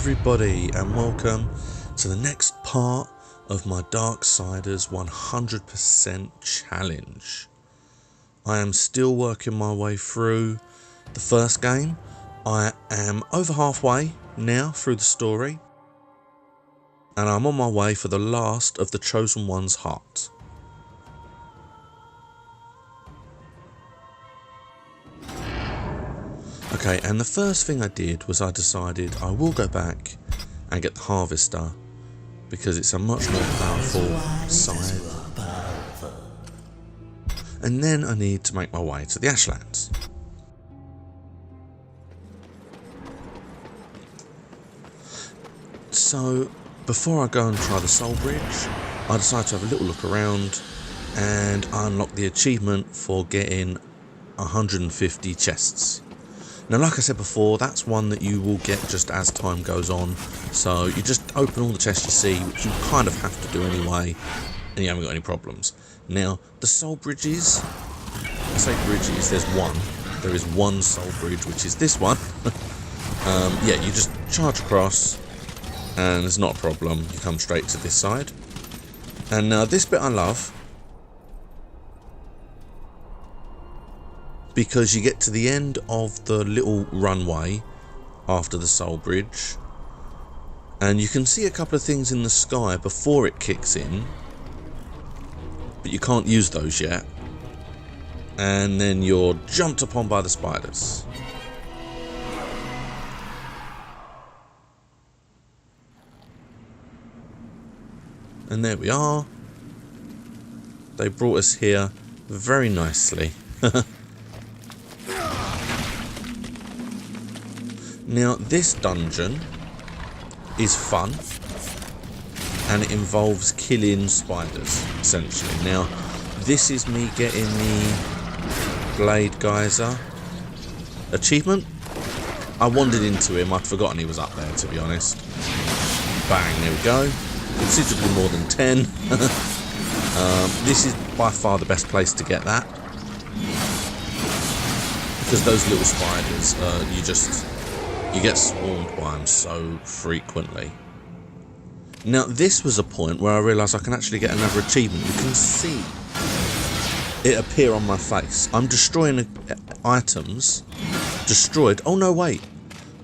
everybody and welcome to the next part of my Darksiders 100% challenge. I am still working my way through the first game. I am over halfway now through the story and I'm on my way for the last of the Chosen One's heart. Okay, and the first thing I did was I decided I will go back and get the Harvester because it's a much more powerful scythe. And then I need to make my way to the Ashlands. So before I go and try the Soul Bridge, I decided to have a little look around and I unlocked the achievement for getting 150 chests. Now, like I said before, that's one that you will get just as time goes on. So you just open all the chests you see, which you kind of have to do anyway, and you haven't got any problems. Now, the soul bridges, I say bridges, there's one. There is one soul bridge, which is this one. Yeah, you just charge across, and it's not a problem. You come straight to this side. And now this bit I love, because you get to the end of the little runway after the soul bridge and you can see a couple of things in the sky before it kicks in, but you can't use those yet, and then you're jumped upon by the spiders. And there we are. They brought us here very nicely. Now, this dungeon is fun and it involves killing spiders, essentially. Now, this is me getting the Blade Geyser achievement. I wandered into him, I'd forgotten he was up there, to be honest. Bang, there we go. Considerably more than 10. This is by far the best place to get that, because those little spiders, you get swarmed by them so frequently. Now, this was a point where I realised I can actually get another achievement. You can see it appear on my face. I'm destroying items. Destroyed. Oh no, wait.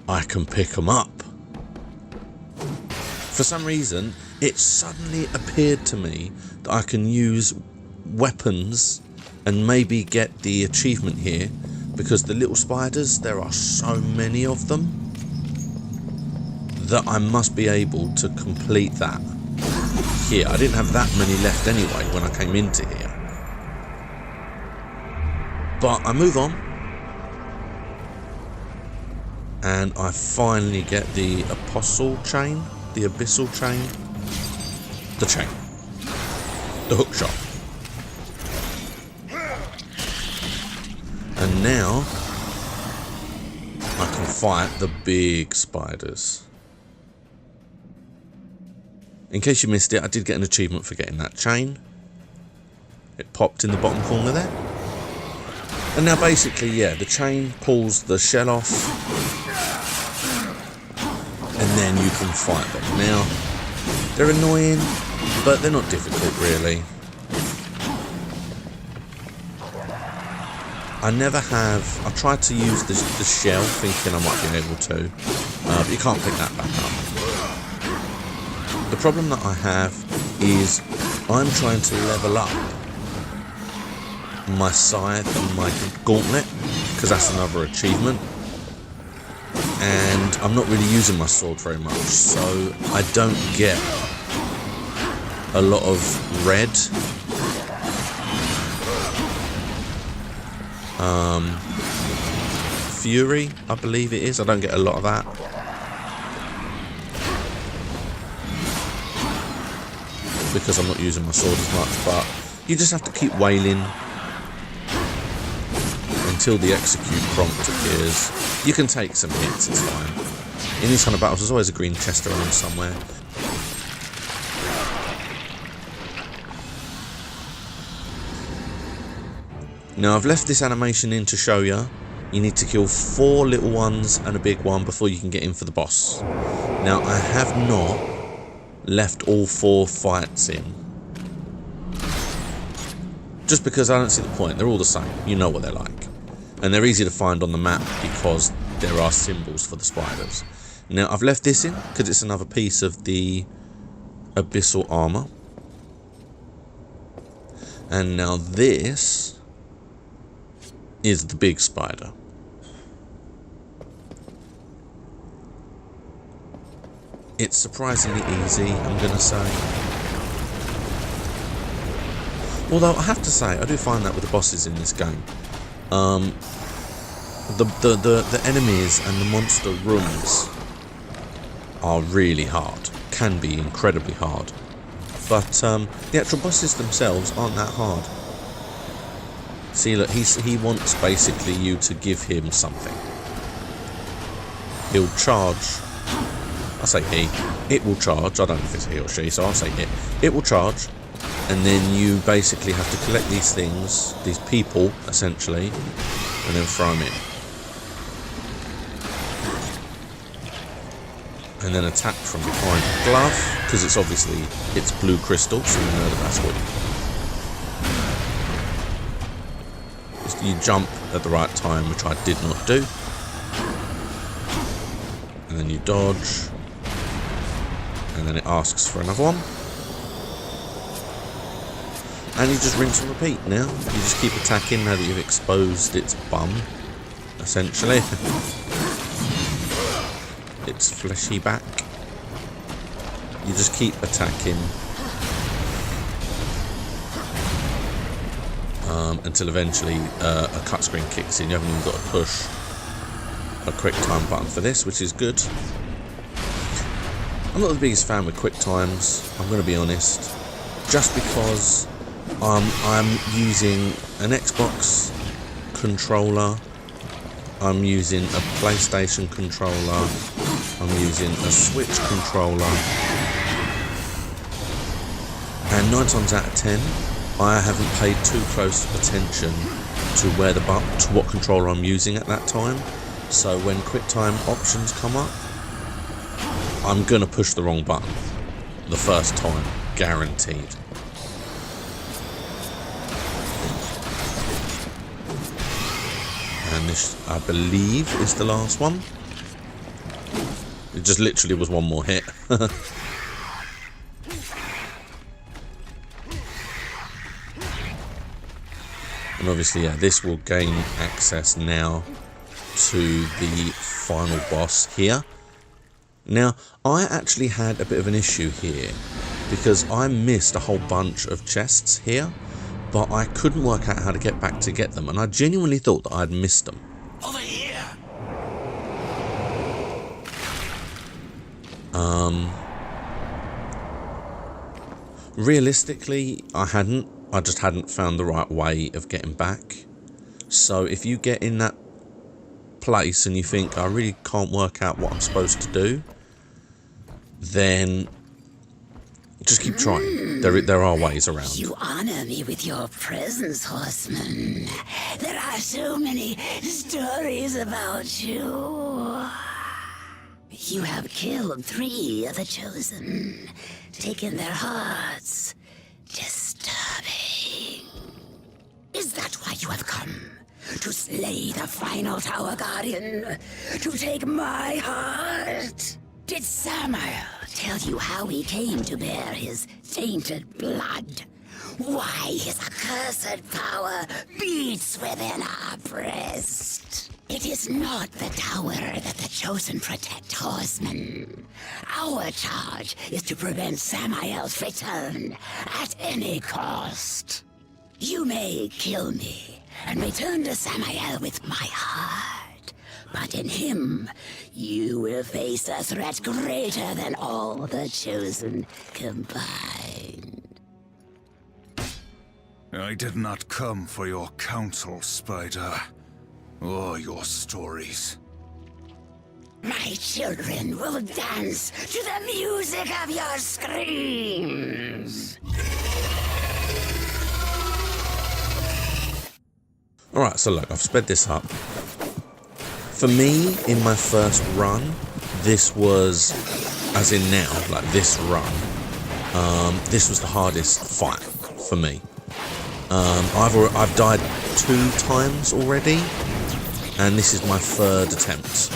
I can pick them up. For some reason, it suddenly appeared to me that I can use weapons and maybe get the achievement here. Because the little spiders, there are so many of them that I must be able to complete that here. I didn't have that many left anyway when I came into here. But I move on. And I finally get the Apostle Chain, the Abyssal Chain, the chain, the hook shot. And now I can fight the big spiders. In case you missed it, I did get an achievement for getting that chain. It popped in the bottom corner there. And now basically, yeah, the chain pulls the shell off. And then you can fight them. Now, they're annoying, but they're not difficult really. I tried to use the shell thinking I might be able to, but you can't pick that back up. The problem that I have is I'm trying to level up my scythe and my gauntlet, because that's another achievement, and I'm not really using my sword very much, so I don't get a lot of red. Fury, I believe it is. I don't get a lot of that. Because I'm not using my sword as much, but you just have to keep wailing until the execute prompt appears. You can take some hits, it's fine. In these kind of battles, there's always a green chest around somewhere. Now, I've left this animation in to show you you need to kill 4 little ones and a big one before you can get in for the boss. Now, I have not left all 4 fights in, just because I don't see the point. They're all the same. You know what they're like. And they're easy to find on the map because there are symbols for the spiders. Now, I've left this in because it's another piece of the abyssal armor. And now this is the big spider. It's surprisingly easy, I'm going to say. Although I have to say, I do find that with the bosses in this game. The enemies and the monster rooms are really hard. Can be incredibly hard. But the actual bosses themselves aren't that hard. See, look, he wants basically you to give him something. He'll charge. I say he. It will charge. I don't know if it's he or she, so I'll say it. It will charge. And then you basically have to collect these things, these people, essentially, and then throw them in. And then attack from behind the glove, because it's obviously, it's blue crystal, so you know that that's what you jump at the right time, which I did not do. And then you dodge. And then it asks for another one. And you just rinse and repeat now. You just keep attacking now that you've exposed its bum, essentially. Its fleshy back. You just keep attacking until eventually a cut screen kicks in. You haven't even got to push a quick time button for this, which is good. I'm not the biggest fan with quick times, I'm going to be honest, just because I'm using an Xbox controller, I'm using a PlayStation controller, I'm using a Switch controller, and 9 times out of 10 I haven't paid too close attention to what controller I'm using at that time. So when QuickTime options come up, I'm gonna push the wrong button the first time, guaranteed. And this, I believe, is the last one. It just literally was one more hit. And obviously, yeah, this will gain access now to the final boss here. Now, I actually had a bit of an issue here because I missed a whole bunch of chests here, but I couldn't work out how to get back to get them, and I genuinely thought that I'd missed them. Over here. Realistically, I hadn't. I just hadn't found the right way of getting back. So if you get in that place and you think, I really can't work out what I'm supposed to do, then just keep trying. There are ways around. You honor me with your presence, horseman. There are so many stories about you. You have killed 3 of the chosen, taken their hearts. Disturbing. Is that why you have come? To slay the final Tower Guardian? To take my heart? Did Samael tell you how he came to bear his tainted blood? Why his accursed power beats within our breast? It is not the tower that the chosen protect, horsemen. Our charge is to prevent Samael's return at any cost. You may kill me and return to Samael with my heart, but in him, you will face a threat greater than all the chosen combined. I did not come for your counsel, Spider, or your stories. My children will dance to the music of your screams. Alright, so look, I've sped this up. For me, in my first run, this was, as in now, like this run, this was the hardest fight for me. I've died 2 times already, and this is my 3rd attempt.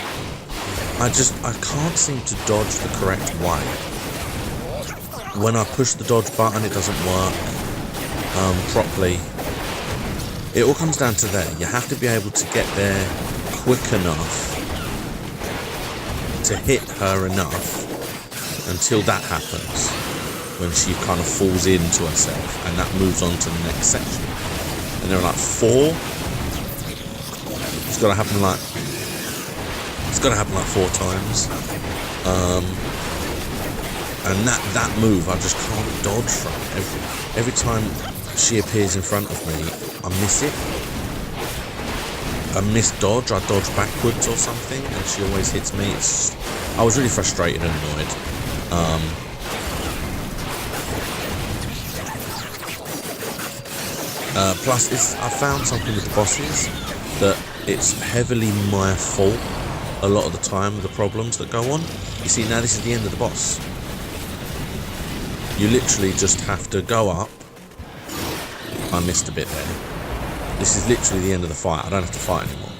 I can't seem to dodge the correct way. When I push the dodge button, it doesn't work properly. It all comes down to there. You have to be able to get there quick enough to hit her enough until that happens, when she kind of falls into herself, and that moves on to the next section. And there are like 4. It's got to happen like 4 times. And that move I just can't dodge from. Every time she appears in front of me, I miss it. I miss dodge, I dodge backwards or something, and she always hits me. I was really frustrated and annoyed. Plus, I found something with the bosses, that it's heavily my fault a lot of the time, the problems that go on. You see, now this is the end of the boss. You literally just have to go up. I missed a bit there. This is literally the end of the fight. I don't have to fight anymore.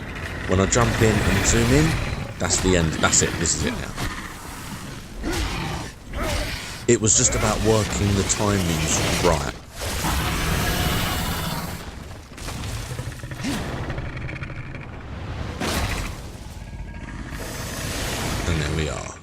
When I jump in and zoom in, that's the end. That's it. This is it now. It was just about working the timings right. And there we are.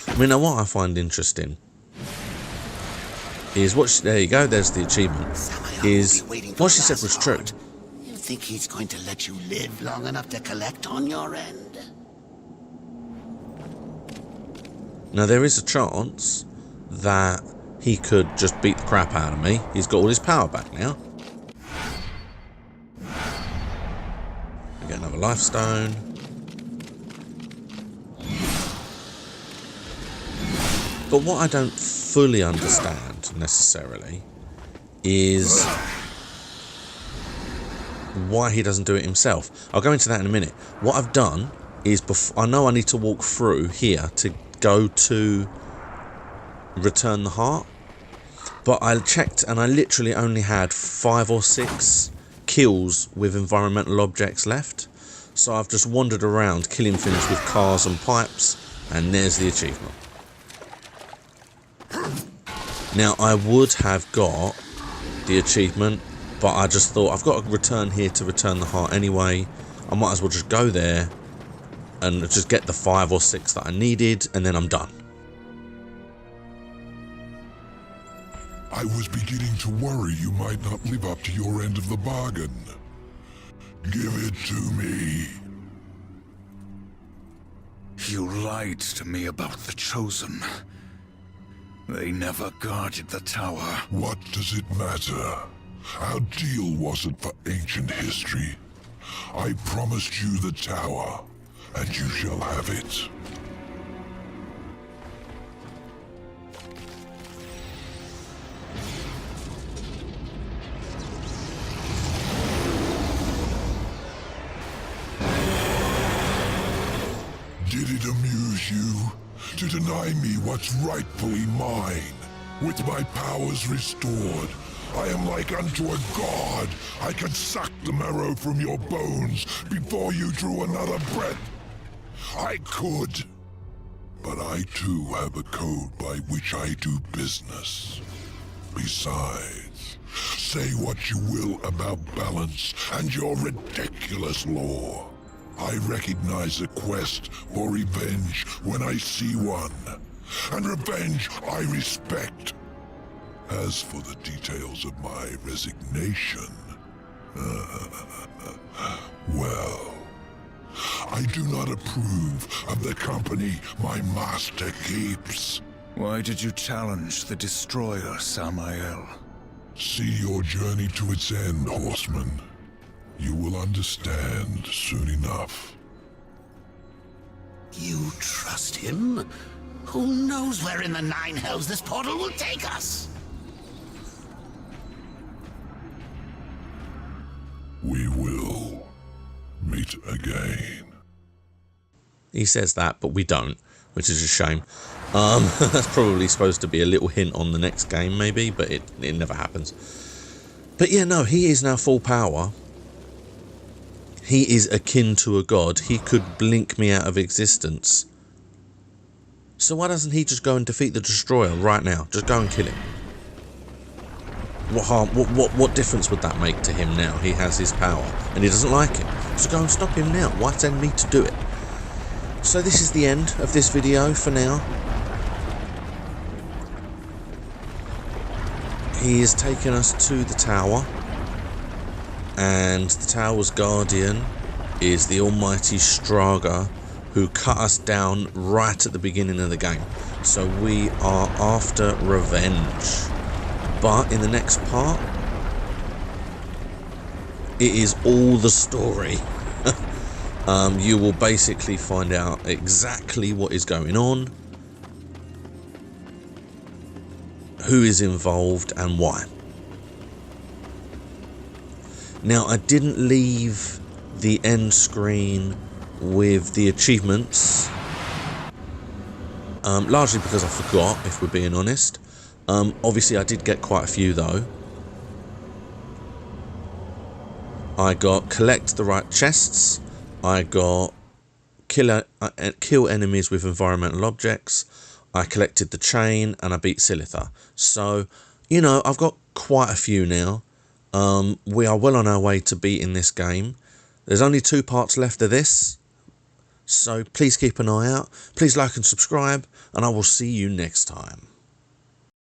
I mean, now what I find interesting is there you go, there's the achievement, is what she said was true. You think he's going to let you live long enough to collect on your end? Now, there is a chance that he could just beat the crap out of me. He's got all his power back now. I get another life stone. But what I don't fully understand, necessarily, is why he doesn't do it himself. I'll go into that in a minute. What I've done is, I know I need to walk through here to go to return the heart, but I checked and I literally only had 5 or 6 kills with environmental objects left. So I've just wandered around killing things with cars and pipes, and there's the achievement. Now, I would have got the achievement, but I just thought, I've got to return here to return the heart anyway. I might as well just go there and just get the 5 or 6 that I needed, and then I'm done. I was beginning to worry you might not live up to your end of the bargain. Give it to me. You lied to me about the Chosen. They never guarded the tower. What does it matter? Our deal wasn't for ancient history. I promised you the tower, and you shall have it. Did it amuse you to deny me what's rightfully mine? With my powers restored, I am like unto a god. I can suck the marrow from your bones before you drew another breath. I could. But I too have a code by which I do business. Besides, say what you will about balance and your ridiculous law. I recognize a quest for revenge when I see one. And revenge I respect. As for the details of my resignation, well, I do not approve of the company my master keeps. Why did you challenge the Destroyer, Samael? See your journey to its end, horseman. You will understand soon enough. You trust him? Who knows where in the nine hells this portal will take us? We will meet again. He says that, but we don't, which is a shame. That's probably supposed to be a little hint on the next game, maybe, but it never happens. But yeah, no, he is now full power. He is akin to a god. He could blink me out of existence. So why doesn't he just go and defeat the Destroyer right now? Just go and kill him. What harm? What difference would that make to him now? He has his power, and he doesn't like it. So go and stop him now. Why send me to do it? So this is the end of this video for now. He has taken us to the tower, and the tower's guardian is the almighty Straga, who cut us down right at the beginning of the game. So we are after revenge. But in the next part, it is all the story. You will basically find out exactly what is going on, who is involved and why. Now, I didn't leave the end screen with the achievements, largely because I forgot, if we're being honest. Obviously I did get quite a few though. I got collect the right chests, I got kill enemies with environmental objects, I collected the chain, and I beat Silitha. So, you know, I've got quite a few now. We are well on our way to beating this game. There's only 2 parts left of this, so please keep an eye out. Please like and subscribe, and I will see you next time.